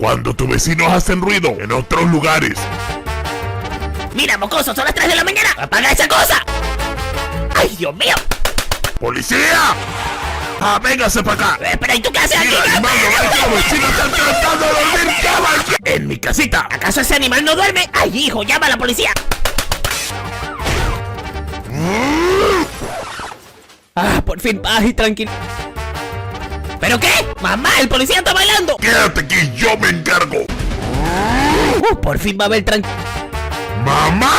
Cuando tus vecinos hacen ruido en otros lugares. Mira, mocoso, son las 3 de la mañana. ¡Apaga esa cosa! ¡Ay, Dios mío! ¡Policía! ¡Ah, véngase para acá! Espera, ¿y tú qué haces aquí? ¡Mira, animal, los vecinos están tratando de dormir, caballero! ¡En mi casita! ¿Acaso ese animal no duerme? ¡Ay, hijo, llama a la policía! Ah, por fin paz y tranquilidad. ¿Pero qué? ¡Mamá, el policía está bailando! ¡Quédate aquí, yo me encargo! Por fin va a haber tranquilidad. ¡Mamá!